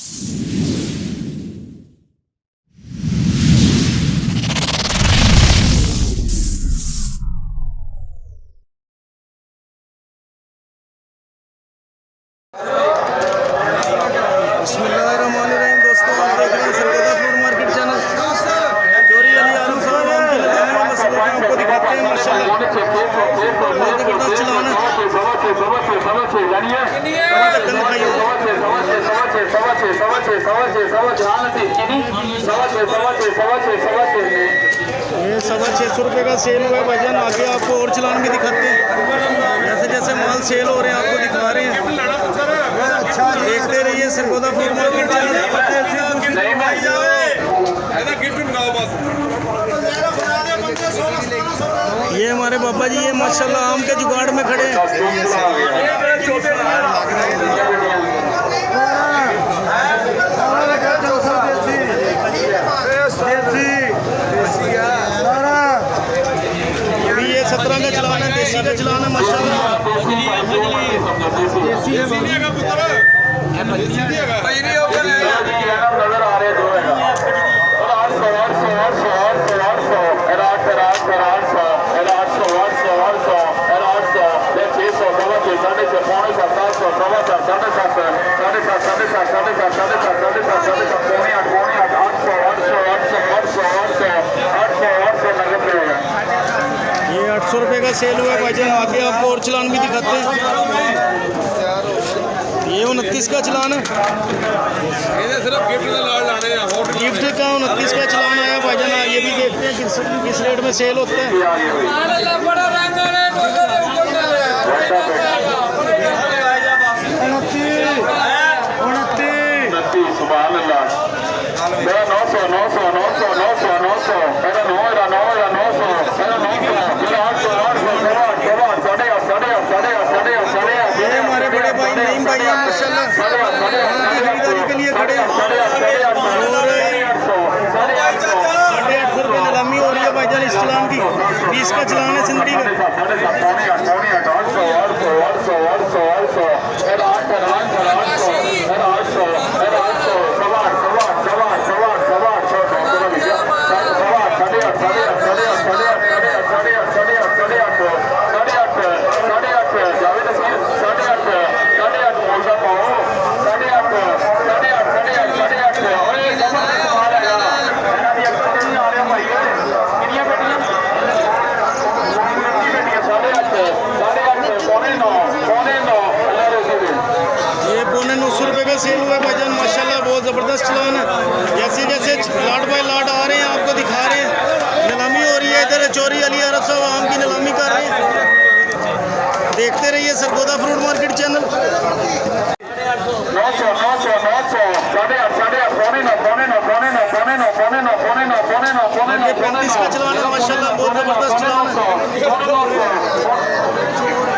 बिस्मिल्लाहिर्रहमानिर्रहीम। दोस्तों, आप देख रहे हैं सरगोदा फ्रूट मार्केट चैनल। चोरी अली आलू साहब आपको दिखाते हैं। माशाल्लाह बहुत ज़बरदस्त चलान है। ये 650 रुपये का सेल हुआ है भाईजान। आगे आपको और चलान भी दिखाते हैं। जैसे जैसे माल सेल हो रहे हैं आपको दिखा रहे हैं। देखते रहिए सरगोदा फ्रूट मार्केट चैनल। ये हमारे बाबा जी ये माशाल्लाह आम के जुगाड़ में खड़े हैं। अभी ये 17 का चलान है, देसी का चलान है माशाल्लाह। ये 800 रुपये का सेल हुआ है भाईजान। आगे आपको और चलान भी दिखाते हैं। ये 29 का चलान है। गिफ्ट का 29 का चलान आया भाईजान। ये भी देखते हैं किस रेट में सेल होता है। हमारे बड़े भाई नईम भाई माशाल्लाह खरीदारी के लिए खड़े। और 850 रुपये नीलामी हो रही है भाईजान इस चलान की। 20 का चलान है सिंदड़ी का। सेल हुआ है भाईजान माशाल्लाह। बहुत ज़बरदस्त चलान है। जैसे जैसे लाट बाय लाट आ रहे हैं आपको दिखा रहे हैं। नीलामी हो रही है इधर। चोरी अली आरफ साहब आम की नीलामी कर रहे हैं। देखते रहिए सरगोदा फ्रूट मार्केट चैनल। 35 का चलान है माशाल्लाह। बहुत ज़बरदस्त चलान है।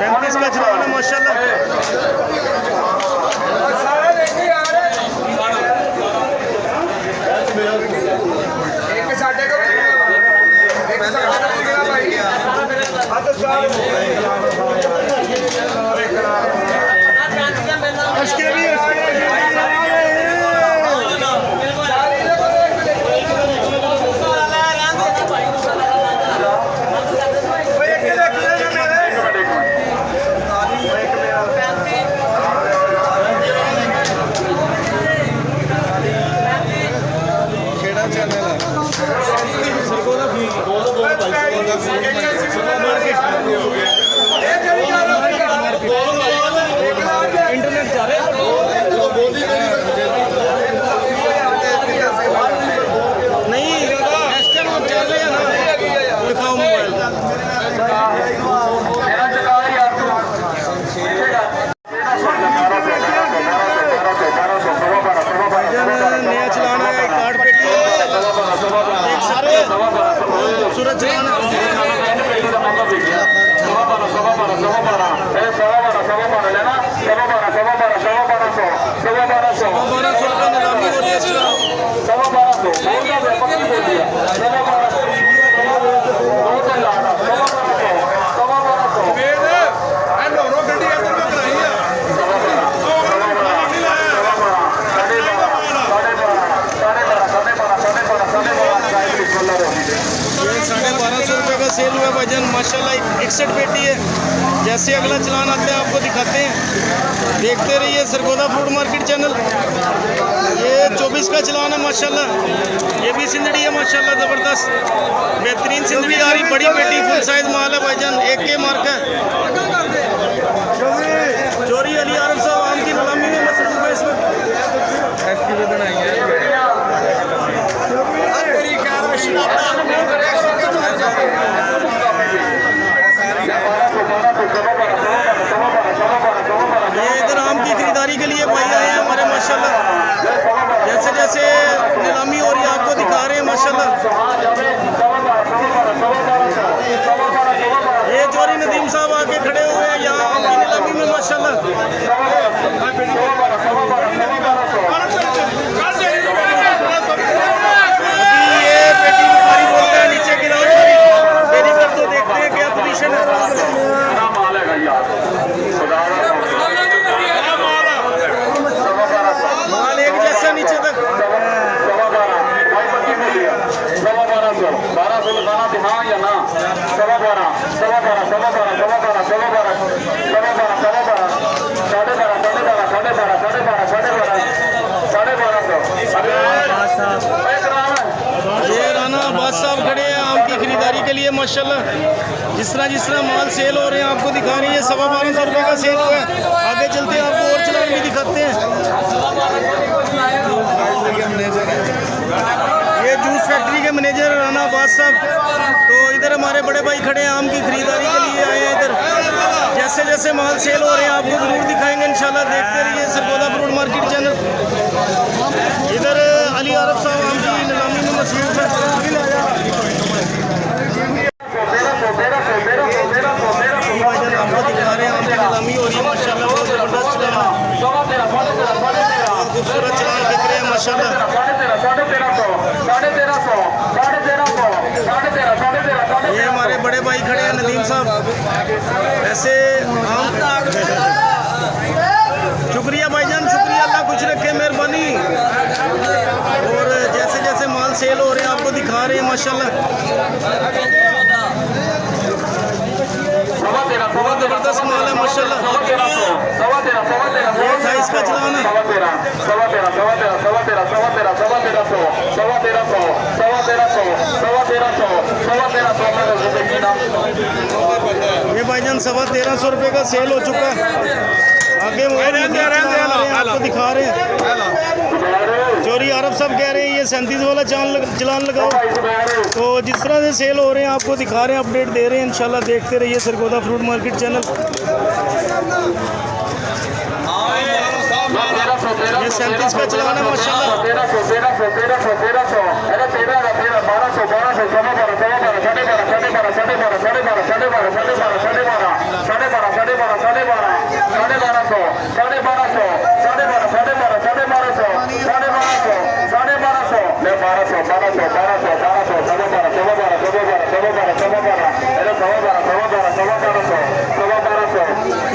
35 का चलान है माशाल्लाह। इंटरनेट जा रहे हैं नहीं इस टाइम आप चल रहे हैं ना। दिखाओ मोबाइल। नया चलाना है कार्ड पेटी। देख सकते हैं खूबसूरत चलाना। माशाल्लाह 61 पेटी है। जैसे अगला चलान आते हैं आपको दिखाते हैं, देखते रहिए सरगोदा फ्रूट मार्केट चैनल। ये 24 का चलान है माशाल्लाह। ये भी सिंदड़ी है माशाल्लाह, ज़बरदस्त बेहतरीन सिंदड़ी आ रही, बड़ी पेटी फुल साइज माल है भाईजान। एक के मार्क है। चोरी अली आरफ साहब आम की नीलामी में मसरूफ है इस वक्त। ये इधर आम की खरीदारी के लिए भाई आए हैं हमारे माशाल्लाह। जैसे जैसे नीलामी हो रही है आपको दिखा रहे हैं माशाल्लाह। ये चोरी नदीम साहब आके खड़े हुए हैं यहाँ आम की नीलामी में माशाल्लाह। ये पेटी बुखारी बोलता है, नीचे गिरा मेरी कर तो देखते हैं क्या पोजीशन है। माल एक जैसा नीचे तक। ये राना अब्बास साहब खड़े हैं आम की खरीदारी के लिए माशाल्लाह। जिस तरह माल सेल हो रहे हैं आपको दिखा रही है। 12,500 रुपये का सेल हुआ है। आगे चलते हैं आपको और चलान भी दिखाते हैं। ये जूस फैक्ट्री के मैनेजर राना अब्बास साहब। तो इधर हमारे बड़े भाई खड़े हैं, आम की खरीदारी के लिए आए हैं इधर। जैसे जैसे माल सेल हो रहे हैं आपको जरूर दिखाएंगे इंशाल्लाह। देखते रहिए सरगोदा फ्रूट मार्केट चैनल। इधर अली आरफ साहब आम की नीलामी में मसरूफ है। आपको दिखा रहे हैं आम की नीलामी हो रही है माशाल्लाह। बहुत ज़बरदस्त चलान, बहुत खूबसूरत चलान बिक रहे हैं माशाल्लाह। ये हमारे बड़े भाई खड़े हैं नदीम साहब। ऐसे आम शुक्रिया भाईजान, शुक्रिया, अल्लाह कुछ रखे, मेहरबानी। और जैसे जैसे माल सेल हो रहे हैं आपको दिखा रहे हैं माशाल्लाह। बहुत ज़बरदस्त माल है माशाल्लाह। ये 28 का चलान है। ये भाईजान 1350 रुपये का सेल हो चुका है। आगे आपको दिखा रहे हैं। चोरी आरफ साहब कह रहे हैं ये 37 वाला चलान लगाओ। तो जिस तरह से सेल हो रहे हैं आपको दिखा रहे हैं, अपडेट दे रहे हैं इंशाल्लाह। देखते रहिए सरगोदा फ्रूट मार्केट चैनल। ये 37 का चलान है माशाल्लाह।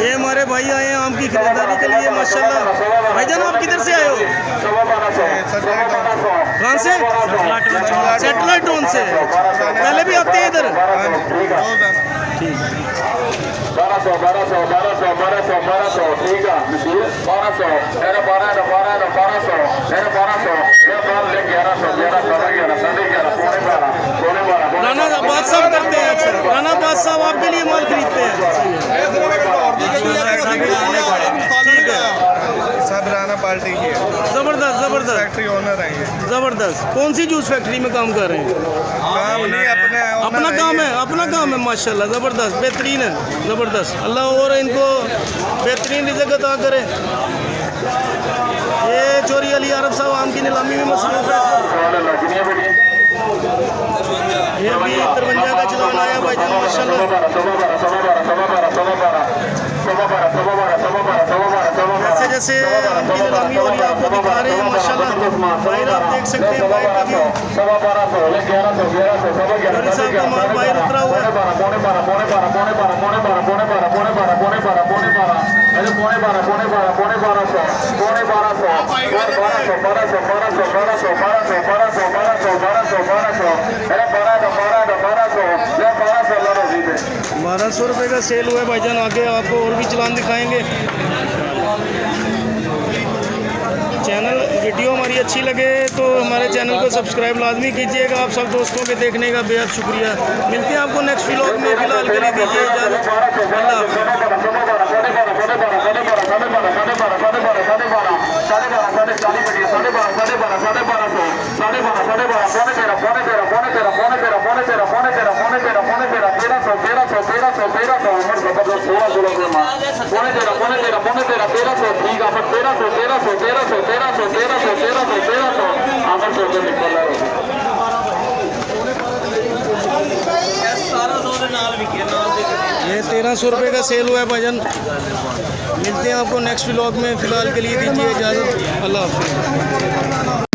ये हमारे भाई आए हैं आम की खरीदारी के लिए माशाल्लाह। भाईजान आप किधर से आए हो? कहाँ से? सैटेलाइट टोन से। पहले भी आते हैं इधर? ठीक है। 1200 ठीक है। 1200 राना अब्बास साहब करते हैं। अच्छा, राना अब्बास साहब आपके लिए माल खरीदते हैं। ठीक है, सब राना पार्टी की है। जबरदस्त जबरदस्त फैक्ट्री ओनर है ये। जबरदस्त। कौन सी जूस फैक्ट्री में काम कर रहे हैं? काम नहीं, अपना काम है, अपना काम है माशाल्लाह। ज़बरदस्त, बेहतरीन है, ज़बरदस्त। अल्लाह और इनको बेहतरीन रिज़्क़ अता करे। ये चोरी अली आरफ साहब आम की नीलामी में मसरूफ है। ये भी 53 का चलान आया भाईजान माशाल्लाह। जैसे जैसे आम की नीलामी हो रही है आपको दिखा रहे हैं माशाल्लाह। बाहर आप देख सकते हैं, बाहर का व्यू। चोरी साहब का माल बाहर उतरा हुआ है। 1200 रुपये का सेल हुआ है भाईजान। आगे आपको और भी चलान दिखाएंगे। चैनल वीडियो हमारी अच्छी लगे तो हमारे चैनल को सब्सक्राइब लाजमी कीजिएगा। आप सब दोस्तों के देखने का बेहद शुक्रिया। मिलते हैं आपको नेक्स्ट व्लॉग में। फिलहाल के लिए दीजिए इजाज़त। अल्लाह ये 1300 रुपये का सेल हुआ है भाईजान। मिलते हैं आपको नेक्स्ट व्लॉग में। फ़िलहाल के लिए दीजिए इजाज़त। अल्लाह हाफ़िज़।